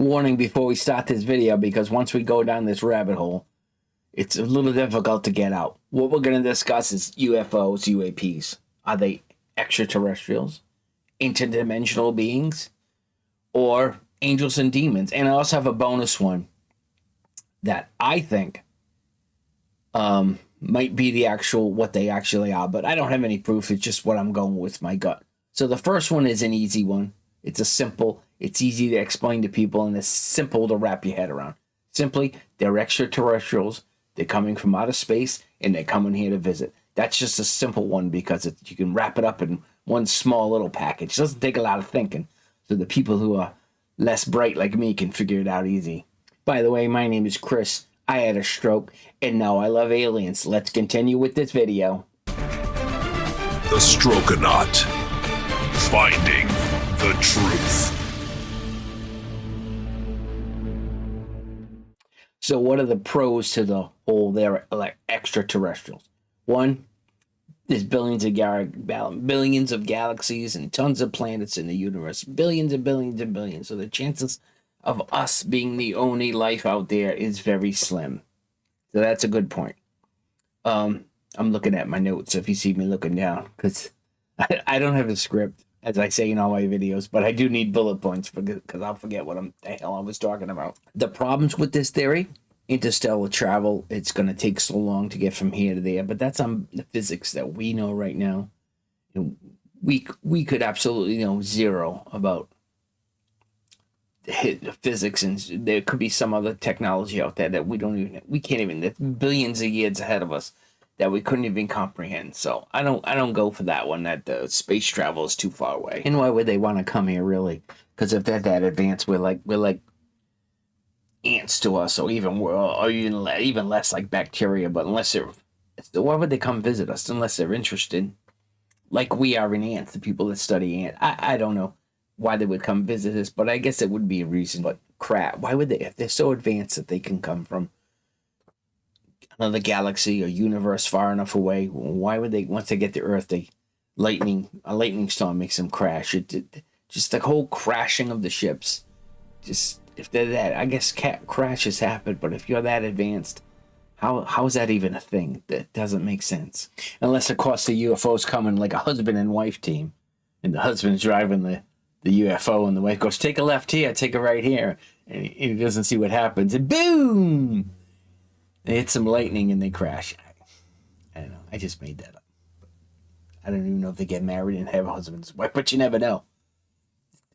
warning before we start this video, because once we go down this rabbit hole, it's a little difficult to get out. What we're going to discuss is UFOs, UAPs. Are they extraterrestrials, interdimensional beings, or angels and demons? And I also have a bonus one that I think might be the actual, what they actually are, but I don't have any proof. It's just what I'm going with, my gut. So the first one is an easy one. It's easy to explain to people, and it's simple to wrap your head around. Simply, they're extraterrestrials. They're coming from outer space, and they're coming here to visit. That's just a simple one because you can wrap it up in one small little package. It doesn't take a lot of thinking. So the people who are less bright like me can figure it out easy. By the way, my name is Chris. I had a stroke, and now I love aliens. Let's continue with this video. The Strokenaut. Finding the truth. So what are the pros to the whole they're like extraterrestrials? One, there's billions of galaxies and tons of planets in the universe. Billions and billions and billions. So the chances of us being the only life out there is very slim. So that's a good point. I'm looking at my notes if you see me looking down, because I don't have a script, as I say in all my videos, but I do need bullet points because I'll forget what the hell I was talking about. The problems with this theory: interstellar travel. It's going to take so long to get from here to there, but that's on the physics that we know right now. And we could absolutely know zero about the physics, and there could be some other technology out there that we can't even, that's billions of years ahead of us that we couldn't even comprehend. So I don't go for that one, that the space travel is too far away. And why would they want to come here, really? Because if they're that advanced, we're like ants to us, or even less like bacteria. But why would they come visit us unless they're interested, like we are in ants, the people that study ants? I don't know why they would come visit us, but I guess it would be a reason. But crap, why would they, if they're so advanced that they can come from another galaxy or universe far enough away, why would they, once they get to Earth, a lightning storm makes them crash? Just the whole crashing of the ships. Just, if they're that, I guess crashes happen, but if you're that advanced, how is that even a thing? That doesn't make sense. Unless, of course, the UFO's coming like a husband and wife team, and the husband's driving the UFO, and the wife goes, take a left here, take a right here, and he doesn't see what happens, and boom! They hit some lightning and they crash. I don't know. I just made that up. I don't even know if they get married and have husbands, but you never know.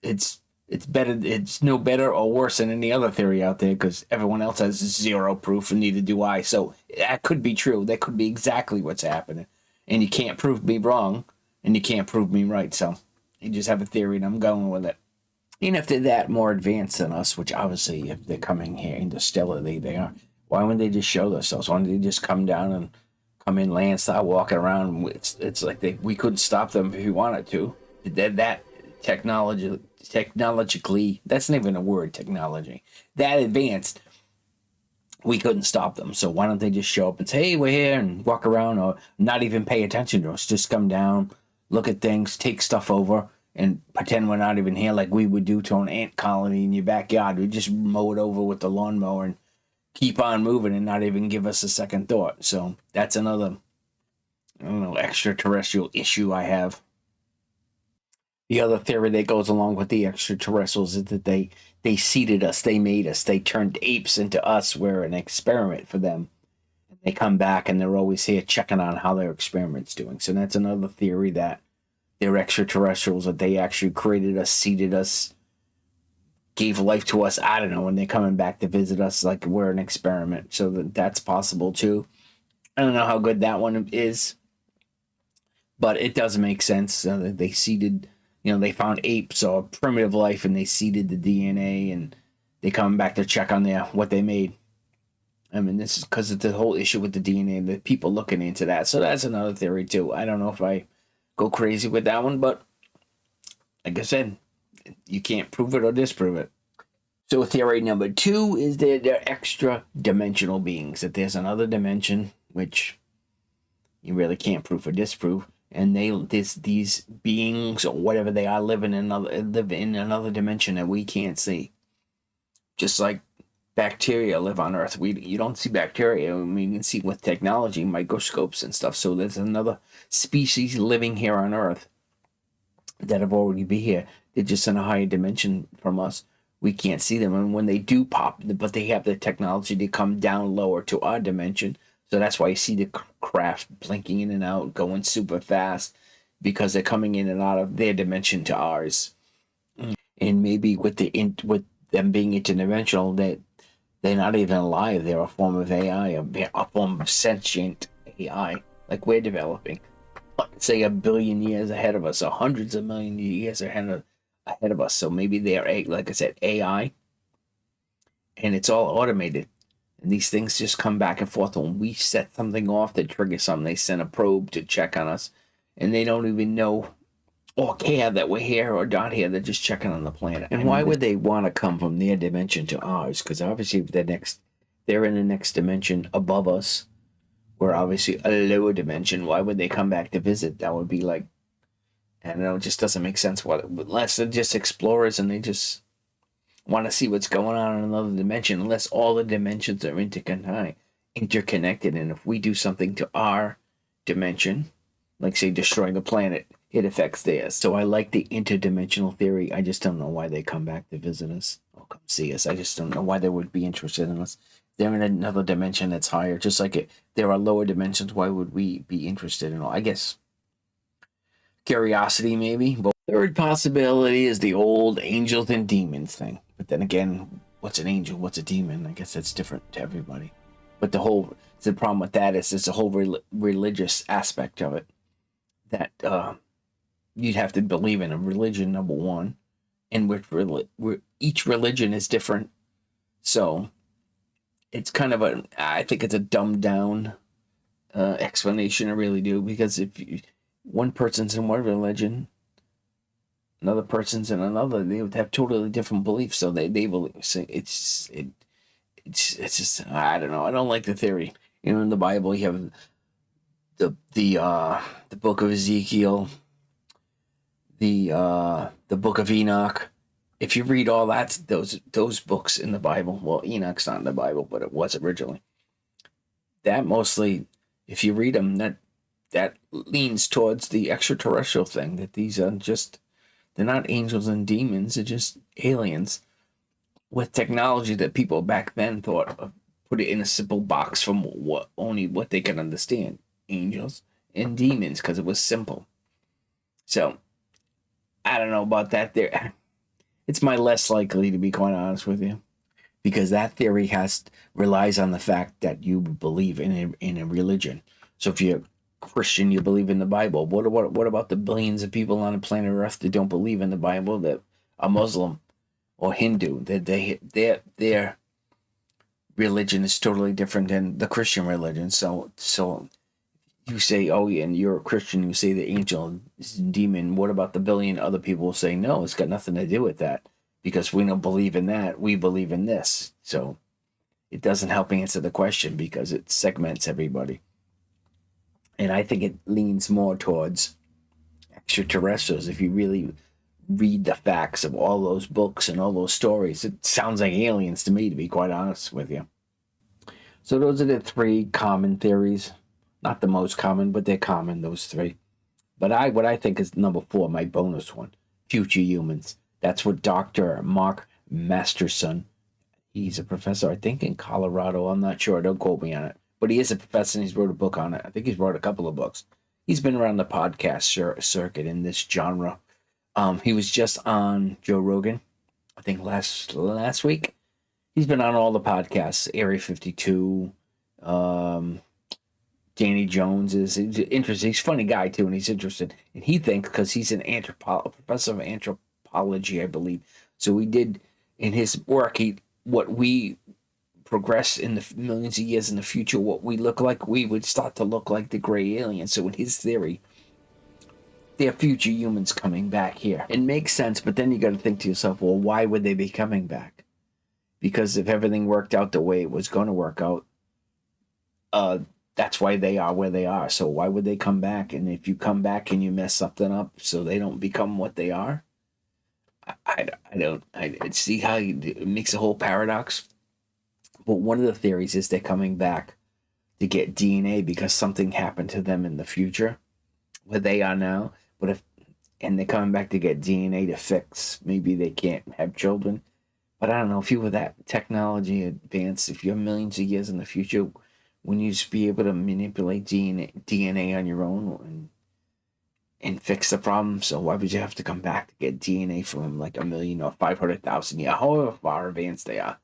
It's better. It's no better or worse than any other theory out there, because everyone else has zero proof, and neither do I. So that could be true. That could be exactly what's happening, and you can't prove me wrong, and you can't prove me right. So you just have a theory, and I'm going with it. And if they're that more advanced than us, which obviously if they're coming here interstellarly, they are. Why wouldn't they just show themselves? Why don't they just come down and come in, land, start walking around? It's like we couldn't stop them if we wanted to. That technologically, that's not even a word, technology. That advanced, we couldn't stop them. So why don't they just show up and say, hey, we're here, and walk around, or not even pay attention to us? Just come down, look at things, take stuff over, and pretend we're not even here, like we would do to an ant colony in your backyard. We just mow it over with the lawnmower and keep on moving and not even give us a second thought. So that's another, I don't know, extraterrestrial issue I have. The other theory that goes along with the extraterrestrials is that they seeded us, they made us, they turned apes into us. We're an experiment for them. They come back and they're always here checking on how their experiment's doing. So that's another theory, that they're extraterrestrials, that they actually created us, seeded us, gave life to us, I don't know, and they're coming back to visit us like we're an experiment. So that's possible too. I don't know how good that one is, but it does make sense. They seeded, they found apes or primitive life, and they seeded the DNA, and they come back to check on what they made. I mean, this is because of the whole issue with the DNA, the people looking into that. So that's another theory too. I don't know if I go crazy with that one, but like I said, you can't prove it or disprove it. So theory number 2 is that they're extra dimensional beings, that there's another dimension which you really can't prove or disprove, and these beings or whatever they are live in another dimension that we can't see. just like bacteria live on Earth. You don't see bacteria. I mean, you can see with technology, microscopes and stuff. So there's another species living here on Earth that have already been here. They're just in a higher dimension from us. We can't see them, and when they do pop, but they have the technology to come down lower to our dimension. So that's why you see the craft blinking in and out, going super fast, because they're coming in and out of their dimension to ours. And maybe with with them being interdimensional, that they're not even alive. They're a form of AI, a form of sentient AI, like we're developing. Say a billion years ahead of us, or hundreds of million years ahead of us. So maybe they're, like I said, AI, and it's all automated. And these things just come back and forth. When we set something off to trigger something, they send a probe to check on us, and they don't even know or care that we're here or not here. They're just checking on the planet. And why would they want to come from their dimension to ours? Because obviously they're in the next dimension above us. We're obviously a lower dimension. Why would they come back to visit? That would be like, I don't know, it just doesn't make sense. Unless they're just explorers and they just want to see what's going on in another dimension. Unless all the dimensions are interconnected, and if we do something to our dimension, like say destroying a planet, it affects theirs. So I like the interdimensional theory. I just don't know why they come back to visit us or come see us. I just don't know why they would be interested in us. They're in another dimension that's higher. Just like there are lower dimensions, why would we be interested in all? I guess curiosity, maybe. But third possibility is the old angels and demons thing. But then again, what's an angel? What's a demon? I guess that's different to everybody. But the problem with that is there's a whole religious aspect of it that you'd have to believe in a religion, number one, and each religion is different. So it's kind of I think it's a dumbed down explanation. I really do, because one person's in one religion, another person's in another, they would have totally different beliefs. So they believe it's just, I don't know. I don't like the theory. In the Bible, you have the book of Ezekiel, the book of Enoch. If you read all those books in the Bible, well, Enoch's not in the Bible, but it was originally. That mostly, if you read them, that leans towards the extraterrestrial thing. That these are they're not angels and demons. They're just aliens with technology that people back then thought of, put it in a simple box from only what they could understand. Angels and demons, because it was simple. So I don't know about that. It's my less likely, to be quite honest with you, because that theory relies on the fact that you believe in a religion. So if you're Christian, you believe in the Bible. What about the billions of people on the planet Earth that don't believe in the Bible, that are Muslim or Hindu? That their religion is totally different than the Christian religion. So you say, oh yeah, and you're a Christian, you say the angel is a demon. What about the billion other people who say, no, it's got nothing to do with that, because we don't believe in that. We believe in this. So it doesn't help answer the question, because it segments everybody. And I think it leans more towards extraterrestrials. If you really read the facts of all those books and all those stories, it sounds like aliens to me, to be quite honest with you. So those are the three common theories. Not the most common, but they're common, those three. But what I think is number 4, my bonus one, future humans. That's what Dr. Mark Masterson, he's a professor, I think, in Colorado. I'm not sure. Don't quote me on it. But he is a professor, and he's wrote a book on it. I think he's wrote a couple of books. He's been around the podcast circuit in this genre. He was just on Joe Rogan, I think last week. He's been on all the podcasts, Area 52, Danny Jones is interesting. He's a funny guy too, and he's interested. And he thinks, because he's a professor of anthropology, I believe. So he did in his work, what we progress in the millions of years in the future, what we look like, we would start to look like the gray aliens. So in his theory, they're future humans coming back here. It makes sense, but then you got to think to yourself, well, why would they be coming back? Because if everything worked out the way it was going to work out, that's why they are where they are. So why would they come back? And if you come back and you mess something up so they don't become what they are, I see how it makes a whole paradox. But one of the theories is they're coming back to get DNA because something happened to them in the future, where they are now. But if and they're coming back to get DNA to fix, maybe they can't have children. But I don't know if you were that technology advanced, if you're millions of years in the future, wouldn't you just be able to manipulate DNA on your own and fix the problem? So why would you have to come back to get DNA from like 1,000,000 or 500,000 years, however far advanced they are?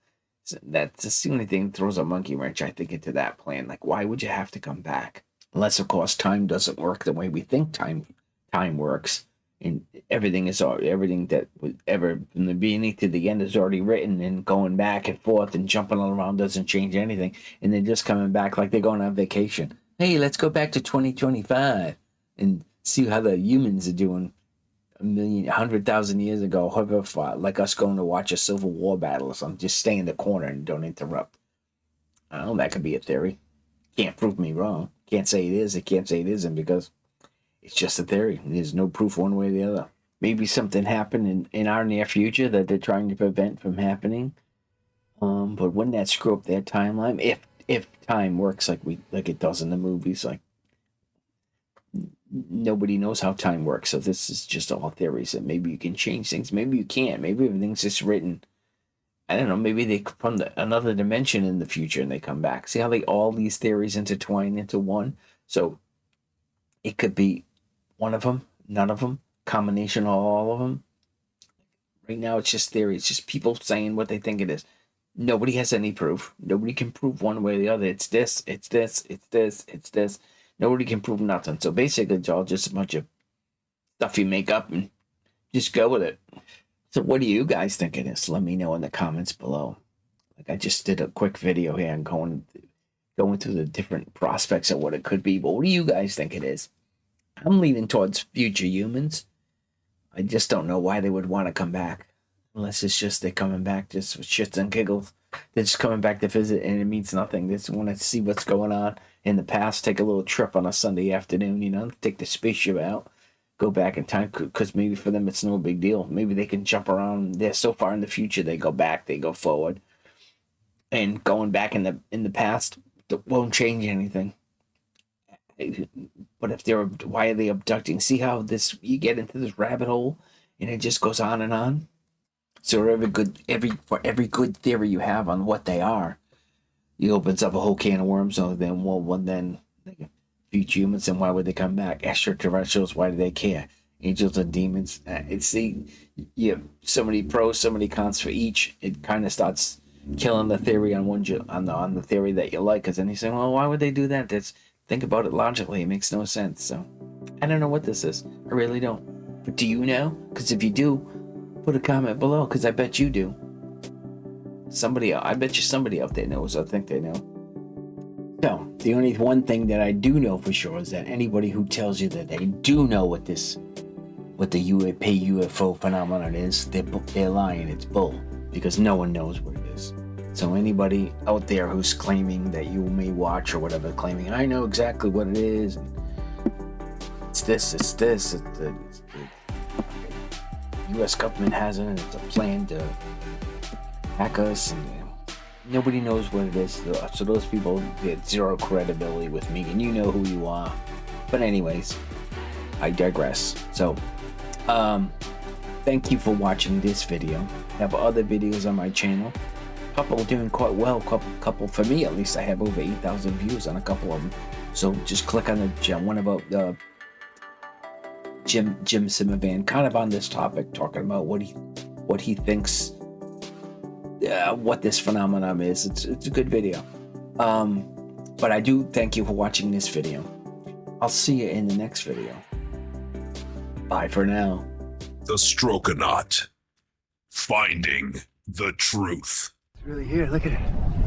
So that's the only thing that throws a monkey wrench, I think, into that plan. Like, why would you have to come back? Unless, of course, time doesn't work the way we think time works. And everything that was ever from the beginning to the end is already written, and going back and forth and jumping all around doesn't change anything. And they're just coming back like they're going on vacation. Hey, let's go back to 2025 and see how the humans are doing 100,000 years ago, however far, like us going to watch a Civil War battle or something. Just stay in the corner and don't interrupt. I don't know, that could be a theory. Can't prove me wrong. Can't say it is. It can't say it isn't, because it's just a theory. There's no proof one way or the other. Maybe something happened in our near future that they're trying to prevent from happening. But wouldn't that screw up their timeline? If time works like it does in the movies, like nobody knows how time works. So this is just all theories that maybe you can change things. Maybe you can't. Maybe everything's just written. I don't know. Maybe they from another dimension in the future and they come back. See how all these theories intertwine into one? So it could be one of them, none of them, combination of all of them. Right now, it's just theory. It's just people saying what they think it is. Nobody has any proof. Nobody can prove one way or the other. It's this, it's this, it's this, it's this. Nobody can prove nothing. So basically, it's all just a bunch of stuff you make up and just go with it. So what do you guys think it is? Let me know in the comments below. Like, I just did a quick video here and going through the different prospects of what it could be. But what do you guys think it is? I'm leaning towards future humans. I just don't know why they would want to come back. Unless it's just they're coming back just for shits and giggles. They're just coming back to visit and it means nothing. They just want to see what's going on in the past. Take a little trip on a Sunday afternoon, take the spaceship out. Go back in time, because maybe for them it's no big deal. Maybe they can jump around. They're so far in the future, they go back, they go forward. And going back in the past won't change anything. But if why are they abducting? See how you get into this rabbit hole and it just goes on and on. So for every good theory you have on what they are, it opens up a whole can of worms. So then future humans, and why would they come back? Extraterrestrials, why do they care? Angels and demons. You have so many pros, so many cons for each. It kind of starts killing the theory on the theory that you like, because then you say, well, why would they do that? Think about it logically. It makes no sense. So I don't know what this is. I really don't. But do you know? Because if you do, put a comment below, because I bet you do. I bet you somebody out there knows. I think they know. So the only one thing that I do know for sure is that anybody who tells you that they do know what the UAP UFO phenomenon is, they're lying. It's bull, because no one knows what it is. So anybody out there who's claiming that you may watch or whatever, claiming I know exactly what it is, it's the U.S. government has it, and it's a plan to hack us, and nobody knows what it is. So those people get zero credibility with me, and you know who you are. But anyways, I digress. So, thank you for watching this video. I have other videos on my channel. A couple doing quite well. Couple for me at least. I have over 8,000 views on a couple of them. So just click on one about the Jim Simmervan, kind of on this topic, talking about what he thinks, what this phenomenon is. It's a good video. But I do thank you for watching this video. I'll see you in the next video. Bye for now. The Strokenaut. Finding the truth. It's really here. Look at it.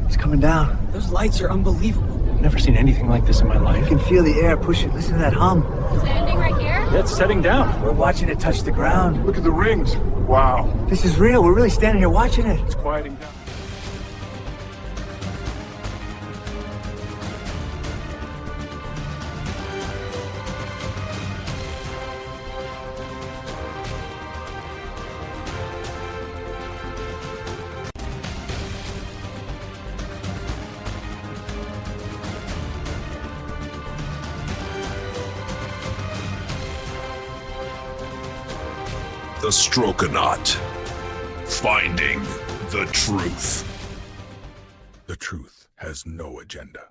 It's coming down. Those lights are unbelievable. I've never seen anything like this in my life. You can feel the air push it. Listen to that hum. Is it ending right here? Yeah, it's setting down. We're watching it touch the ground. Look at the rings. Wow. This is real. We're really standing here watching it. It's quieting down. The Strokenaut. Finding the truth. The truth has no agenda.